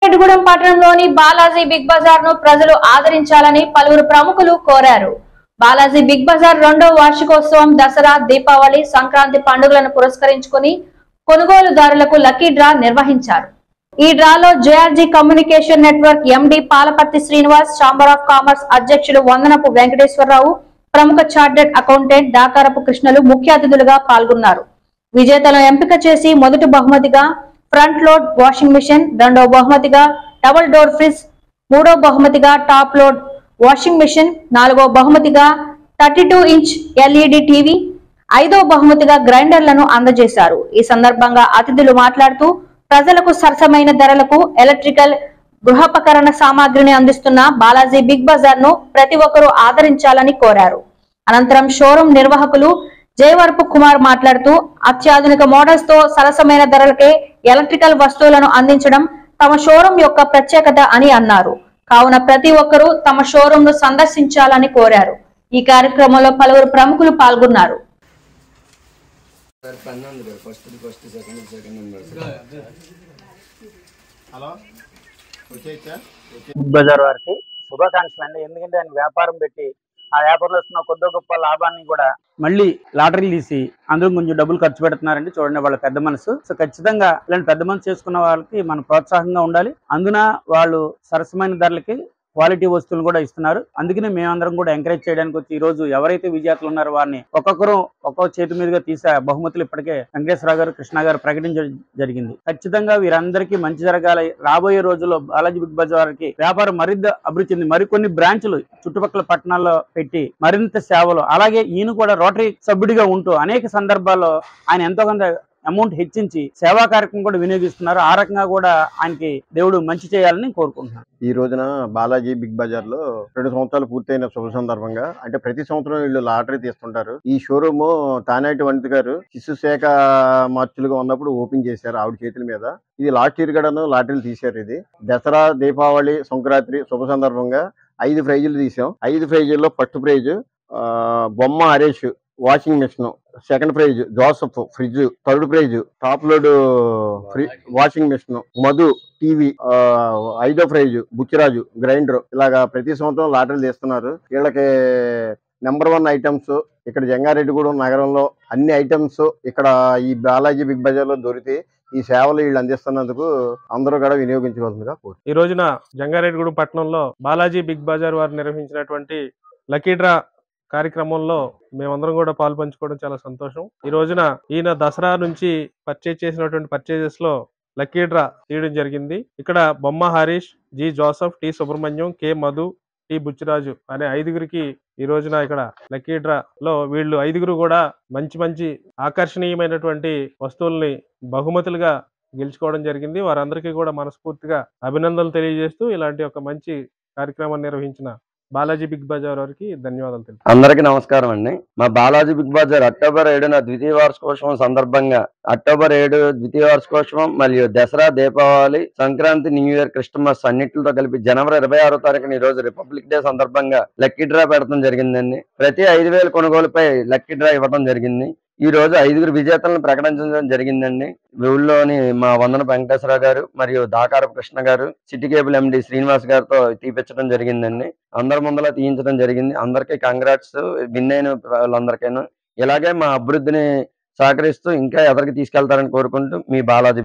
జంగారెడ్డిగూడెం పట్టణంలోని బాలాజీ బిగ్ బజార్ ను ప్రజలు ఆదరించాలని పలువురు ప్రముఖులు కోరారు. బాలాజీ బిగ్ బజార్ రెండవ వార్షికోత్సవం దసరా, దీపావళి, సంక్రాంతి పండుగలను పురస్కరించుకుని కొనుగోలుదారులకు లక్కీ డ్రా నిర్వహించారు. ఈ డ్రాలో JRG communication network MD Palaparthi Srinivas, chamber of commerce అధ్యక్షుడు వందనపు వెంకటేశ్వరరావు, ప్రముఖ చార్టెడ్ అకౌంటెంట్ దాకారపు కృష్ణలు ముఖ్య అతిథులుగా పాల్గొన్నారు. విజేతలను ఎంపిక చేసి మొదటి బహుమతిగా ఫ్రంట్ లోడ్ వాషింగ్ మిషన్, రెండవ బహుమతిగా డబుల్ డోర్ ఫ్రిడ్జ్, మూడవ బహుమతిగా టాప్ లోడ్ వాషింగ్ మిషన్, నాలుగవ బహుమతిగా 32 ఇంచ్ ఎల్ఈడి టీవీ, ఐదవ బహుమతిగా గ్రైండర్లను అందజేశారు. ఈ సందర్భంగా అతిథులు మాట్లాడుతూ ప్రజలకు సరసమైన ధరలకు ఎలక్ట్రికల్ గృహోపకరణ సామాగ్రిని అందిస్తున్న బాలాజీ బిగ్ బజార్ ను ప్రతి ఒక్కరూ ఆదరించాలని కోరారు. అనంతరం షోరూం నిర్వాహకులు జయవర్పు కుమార్ మాట్లాడుతూ అత్యాధునిక మోడల్స్ తో సరసమైన ధరలకే ఎలక్ట్రికల్ వస్తువులను అందించడం తమ షోరూం యొక్క ప్రత్యేకత అని అన్నారు. కావున ప్రతి ఒక్కరూ తమ షోరూం ను సందర్శించాలని కోరారు. ఈ కార్యక్రమంలో పలువురు ప్రముఖులు పాల్గొన్నారు. బిగ్ బజార్ వారికి శుభాకాంక్షలు అండి. ఎందుకంటే ఆయన వ్యాపారం పెట్టి ఆ వ్యాపారంలో వస్తున్న కొద్ది గొప్ప లాభాన్ని కూడా మళ్ళీ లాటరీలు తీసి అందులో కొంచెం డబ్బులు ఖర్చు పెడుతున్నారండి. చూడండి, వాళ్ళ పెద్ద మనసు. సో ఖచ్చితంగా ఇలాంటి పెద్ద మనసు చేసుకున్న వాళ్ళకి మనం ప్రోత్సాహంగా ఉండాలి. అందున వాళ్ళు సరసమైన ధరలకి క్వాలిటీ వస్తువులు కూడా ఇస్తున్నారు. అందుకనే మేమందరం కూడా ఎంకరేజ్ చేయడానికి వచ్చి ఈ రోజు ఎవరైతే విజేతలు ఉన్నారో వారిని ఒక్కొక్కరు ఒక్కొక్క చేతి మీదుగా తీసే బహుమతులు ఇప్పటికే వెంకటేశ్వరరావు గారు, కృష్ణ గారు ప్రకటించడం జరిగింది. ఖచ్చితంగా వీరందరికీ మంచి జరగాలి. రాబోయే రోజుల్లో బాలాజీ బిగ్ బజార్ కి వ్యాపారం మరింత అభివృద్ధి చెంది మరికొన్ని బ్రాంచ్లు చుట్టుపక్కల పట్టణాల్లో పెట్టి మరింత సేవలు, అలాగే ఈయన కూడా రోటరీ సభ్యుడిగా ఉంటూ అనేక సందర్భాల్లో ఆయన ఎంతో కొంత అమౌంట్ హెచ్చించి సేవా కార్యక్రమం కూడా వినియోగిస్తున్నారు. ఆ రకంగా కూడా ఆయనకి దేవుడు మంచి చేయాలని కోరుకుంటున్నాను. ఈ రోజున బాలాజీ బిగ్ బజార్ లో 2 సంవత్సరాలు పూర్తయిన శుభ సందర్భంగా, అంటే ప్రతి సంవత్సరం వీళ్ళు లాటరీ తీస్తుంటారు. ఈ షోరూమ్ తానేటి వనిత గారు శిశుశాఖ మార్చులుగా ఉన్నప్పుడు ఓపెన్ చేశారు ఆవిడ చేతుల మీద. ఇది లాస్ట్ ఇయర్ కూడా లాటరీలు తీశారు. ఇది దసరా, దీపావళి, సంక్రాంతి శుభ సందర్భంగా 5 ప్రైజులు తీసాం. 5 ప్రైజుల్లో ఫస్ట్ ప్రైజ్ బొమ్మ Harish washing machine, second prize Joseph fridge, third prize top load washing machine, Madhu TV, ఐదో ప్రైజ్ బుచ్చిరాజు గ్రైండర్. ఇలాగా ప్రతి సంవత్సరం లాటరీలు తీస్తున్నారు. వీళ్ళకి నెంబర్ 1 ఐటమ్స్ ఇక్కడ జంగారెడ్డిగూడెం నగరంలో అన్ని ఐటమ్స్ ఇక్కడ ఈ బాలాజీ బిగ్ బజార్ లో దొరికితే ఈ సేవలు వీళ్ళు అందిస్తున్నందుకు అందరూ కూడా వినియోగించవలసిందిగా కోరు. ఈ రోజున జంగారెడ్డిగూడెం పట్టణంలో బాలాజీ బిగ్ బజార్ వారు నిర్వహించినటువంటి లక్కీ డ్రా కార్యక్రమంలో మేమందరం కూడా పాలు పంచుకోవడం చాలా సంతోషం. ఈ రోజున ఈయన దసరా నుంచి పర్చేజ్ చేసినటువంటి పర్చేజెస్ లో లక్కీ డ్రా తీయడం జరిగింది. ఇక్కడ బొమ్మ Harish, G Joseph, T Subrahmanyam, K Madhu, T Buchiraju అనే 5గురికి ఈ రోజున ఇక్కడ లక్కీ డ్రా లో వీళ్ళు 5గురు కూడా మంచి మంచి ఆకర్షణీయమైనటువంటి వస్తువుల్ని బహుమతులుగా గెలుచుకోవడం జరిగింది. వారందరికీ కూడా మనస్ఫూర్తిగా అభినందనలు తెలియజేస్తూ ఇలాంటి ఒక మంచి కార్యక్రమాన్ని నిర్వహించిన బాలాజీ బిగ్ బజార్ వారికి ధన్యవాదాలు తెలుపు. అందరికీ నమస్కారం అండి. మా బాలాజీ బిగ్ బజార్ అక్టోబర్ 7న ద్వితీయ వార్షికోత్సవం సందర్భంగా అక్టోబర్ 7 ద్వితీయ వార్షికోత్సవం మరియు Dasara, Deepavali, Sankranti, new year, Christmas అన్నిటితో కలిపి జనవరి 26వ తారీఖున ఈ రోజు రిపబ్లిక్ డే సందర్భంగా లక్కీ డ్రా పెడతాం జరిగిందండి. ప్రతి 5,000 కొనుగోలుపై లక్కీ డ్రా ఇవ్వడం జరిగింది. ఈ రోజు 5గురు విజేతలను ప్రకటించడం జరిగిందండి. ఊళ్ళోని మా వందన వెంకటేశ్వరరావు గారు మరియు దాకారపు కృష్ణ గారు, సిటీ కేబుల్ ఎండి శ్రీనివాస్ గారితో తీపించడం జరిగిందండి. అందరి ముందలా తీయించడం జరిగింది. అందరికీ కంగ్రాట్స్. విన్ అయిన వాళ్ళందరికీ ఇలాగే మా అభివృద్ధిని సహకరిస్తూ ఇంకా ఎదరికి తీసుకెళ్తారని కోరుకుంటూ మీ బాలాజీ.